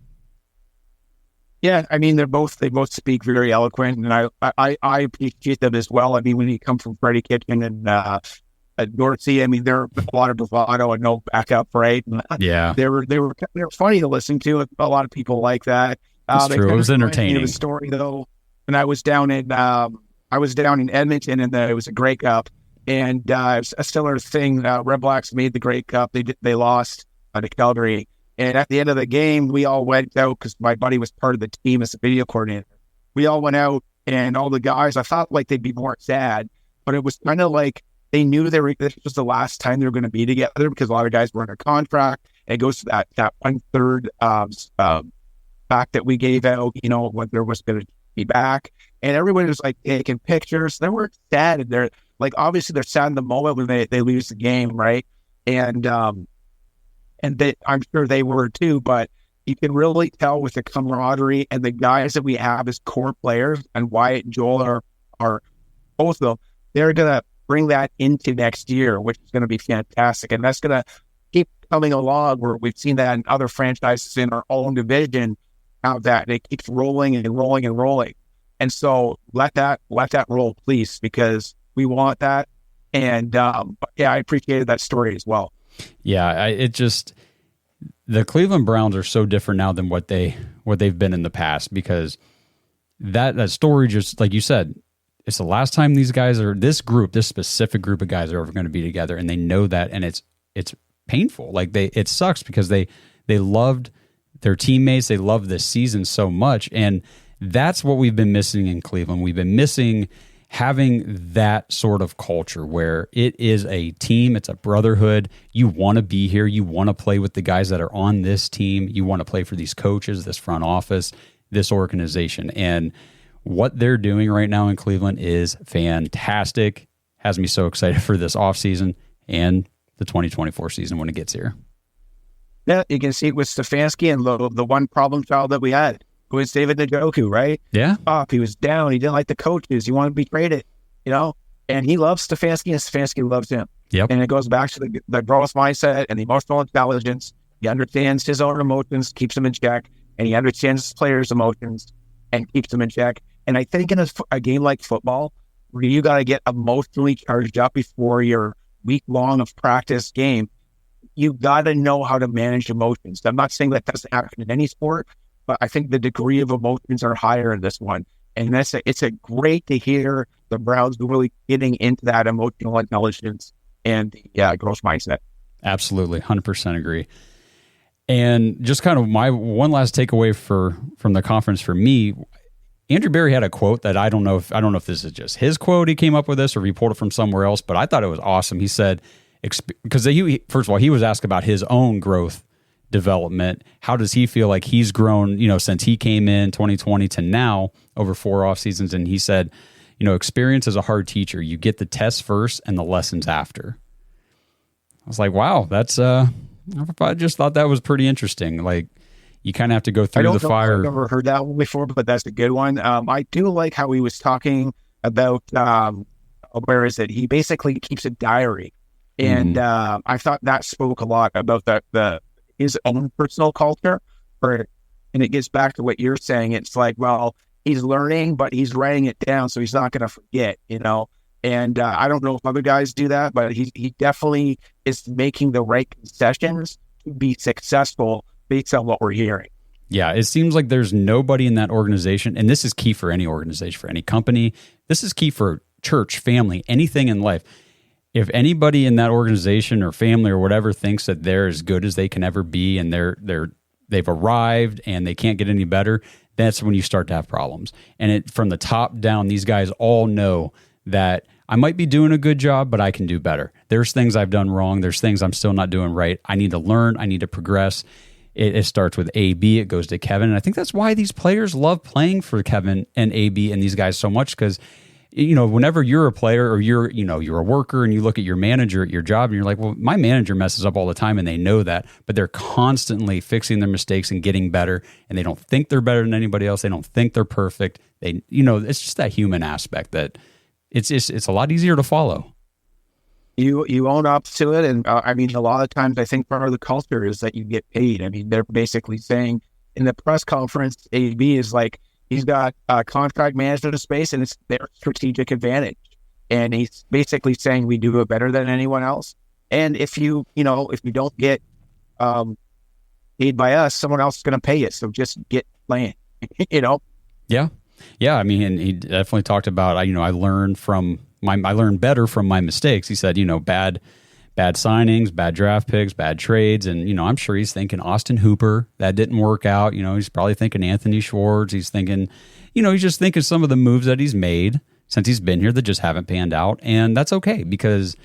Yeah, I mean, they both speak very eloquent, and I appreciate them as well. I mean, when you come from Freddie Kitchen and Dorsey, I mean, they're a lot of bravado and no backup, right? And yeah, they were funny to listen to. A lot of people like that. That's true. It was entertaining. The story though, when I was down in Edmonton, and it was a Grey Cup, and it was a similar thing. Red Blacks made the Grey Cup. They lost to Calgary. And at the end of the game, we all went out because my buddy was part of the team as a video coordinator. We all went out, and all the guys, I thought like they'd be more sad, but it was kind of like they knew this was the last time they were going to be together because a lot of guys were under contract. And it goes to that 1/3 fact that we gave out, when there was going to be back. And everybody was like taking pictures. They were sad, and they're like, obviously they're sad in the moment when they lose the game, right? And I'm sure they were too, but you can really tell with the camaraderie and the guys that we have as core players, and Wyatt and Joel are both of them. They're going to bring that into next year, which is going to be fantastic. And that's going to keep coming along, where we've seen that in other franchises in our own division have that. And it keeps rolling and rolling and rolling. And so let that roll, please, because we want that. And I appreciated that story as well. Yeah, the Cleveland Browns are so different now than what they've been in the past, because that story, just like you said, it's the last time this specific group of guys are ever going to be together, and they know that, and it's painful. Like it sucks because they loved their teammates, they loved this season so much, and that's what we've been missing in Cleveland. We've been missing having that sort of culture where it is a team, it's a brotherhood. You want to be here. You want to play with the guys that are on this team. You want to play for these coaches, this front office, this organization. And what they're doing right now in Cleveland is fantastic. Has me so excited for this offseason and the 2024 season when it gets here. Yeah, you can see it with Stefanski, and the one problem child that we had was David Njoku, right? Yeah. He was down. He didn't like the coaches. He wanted to be traded, and he loves Stefanski, and Stefanski loves him. Yep. And it goes back to the growth mindset and the emotional intelligence. He understands his own emotions, keeps them in check, and he understands his players' emotions and keeps them in check. And I think in a game like football, where you got to get emotionally charged up before your week-long of practice game, you got to know how to manage emotions. I'm not saying that doesn't happen in any sport, but I think the degree of emotions are higher in this one. And it's a great to hear the Browns really getting into that emotional intelligence and the growth mindset. Absolutely, 100% agree. And just kind of my one last takeaway from the conference for me, Andrew Berry had a quote that I don't know if this is just his quote, he came up with this, or he pulled it from somewhere else, but I thought it was awesome. He said, because first of all, he was asked about his own growth development. How does he feel like he's grown, since he came in 2020 to now over 4 off seasons? And he said, experience is a hard teacher. You get the tests first and the lessons after. I was like, wow, that's I just thought that was pretty interesting. Like, you kind of have to go through the fire. I've never heard that one before, but that's a good one. I do like how he was talking about where is it? He basically keeps a diary. And I thought that spoke a lot about his own personal culture, and it gets back to what you're saying. It's like, well, he's learning, but he's writing it down, so he's not going to forget, And I don't know if other guys do that, but he definitely is making the right concessions to be successful based on what we're hearing. Yeah, it seems like there's nobody in that organization, and this is key for any organization, for any company. This is key for church, family, anything in life. If anybody in that organization or family or whatever thinks that they're as good as they can ever be, and they've arrived and they can't get any better, that's when you start to have problems. And from the top down, these guys all know that I might be doing a good job, but I can do better. There's things I've done wrong. There's things I'm still not doing right. I need to learn. I need to progress. It starts with AB. It goes to Kevin. And I think that's why these players love playing for Kevin and AB and these guys so much, because whenever you're a player or you're a worker and you look at your manager at your job and you're like, well, my manager messes up all the time and they know that, but they're constantly fixing their mistakes and getting better, and they don't think they're better than anybody else. They don't think they're perfect. It's just that human aspect that it's a lot easier to follow. You own up to it. And a lot of times I think part of the culture is that you get paid. I mean, they're basically saying in the press conference, AB is like, he's got contract management space and it's their strategic advantage. And he's basically saying we do it better than anyone else. And if you don't get paid by us, someone else is going to pay you. So just get playing, Yeah. Yeah. I mean, and he definitely talked about, I learned better from my mistakes. He said, bad signings, bad draft picks, bad trades. And, I'm sure he's thinking Austin Hooper, that didn't work out. He's probably thinking Anthony Schwartz. He's thinking, he's just thinking some of the moves that he's made since he's been here that just haven't panned out. And that's okay, because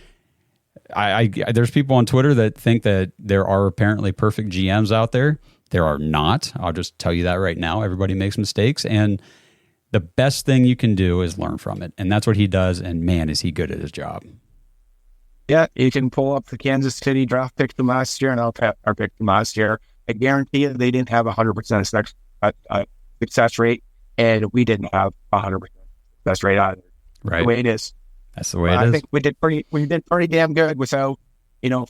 there's people on Twitter that think that there are apparently perfect GMs out there. There are not. I'll just tell you that right now. Everybody makes mistakes. And the best thing you can do is learn from it. And that's what he does. And man, is he good at his job. Yeah, you can pull up the Kansas City draft pick from last year and our pick from last year. I guarantee you they didn't have 100% success rate, and we didn't have 100% success rate either. Right. The way it is. That's the way it is. I think we did pretty damn good without,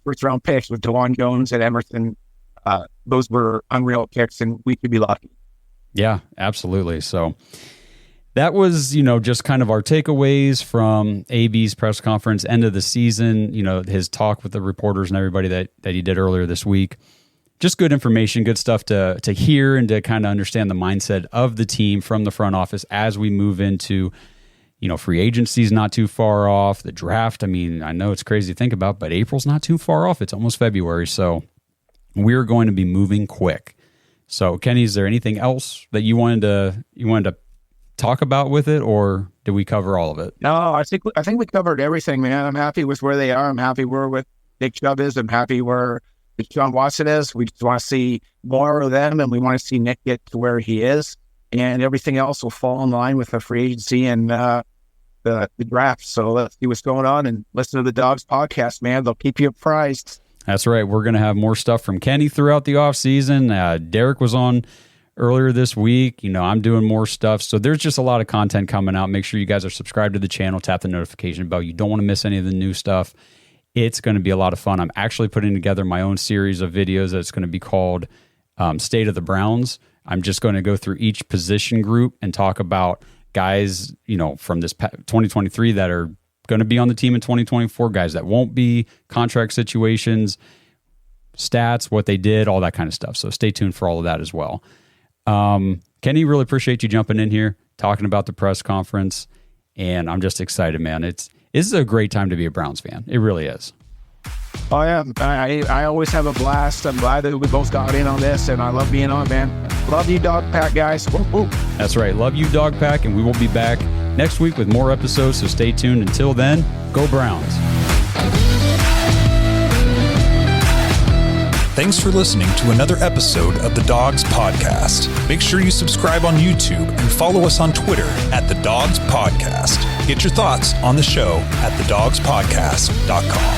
first round picks with DeJuan Jones and Emerson. Those were unreal picks, and we could be lucky. Yeah, absolutely. So that was, just kind of our takeaways from AB's press conference, end of the season, his talk with the reporters and everybody that he did earlier this week. Just good information, good stuff to hear and to kind of understand the mindset of the team from the front office as we move into, free agency's not too far off. The draft, I know it's crazy to think about, but April's not too far off. It's almost February, so we're going to be moving quick. So, Kenny, is there anything else that you wanted to talk about with it, or did we cover all of it? No, I think we covered everything, man. I'm happy with where they are. I'm happy where with Nick Chubb is. I'm happy where Deshaun Watson is. We just want to see more of them, and we want to see Nick get to where he is, and everything else will fall in line with the free agency and the draft. So let's see what's going on and listen to the Dogs podcast, man. They'll keep you apprised. That's right. We're going to have more stuff from Kenny throughout the offseason. Derek was on earlier this week. I'm doing more stuff. So there's just a lot of content coming out. Make sure you guys are subscribed to the channel. Tap the notification bell. You don't want to miss any of the new stuff. It's going to be a lot of fun. I'm actually putting together my own series of videos that's going to be called State of the Browns. I'm just going to go through each position group and talk about guys, from this 2023 that are going to be on the team in 2024, guys that won't be, contract situations, stats, what they did, all that kind of stuff. So stay tuned for all of that as well. Kenny, really appreciate you jumping in here, talking about the press conference, and I'm just excited, man. This is a great time to be a Browns fan. It really is. Oh, yeah. I always have a blast. I'm glad that we both got in on this, and I love being on, man. Love you, Dog Pack, guys. Woo, woo. That's right. Love you, Dog Pack, and we will be back next week with more episodes, so stay tuned. Until then, go Browns. Thanks for listening to another episode of the Dogs Podcast. Make sure you subscribe on YouTube and follow us on Twitter at The Dogs Podcast. Get your thoughts on the show at thedogspodcast.com.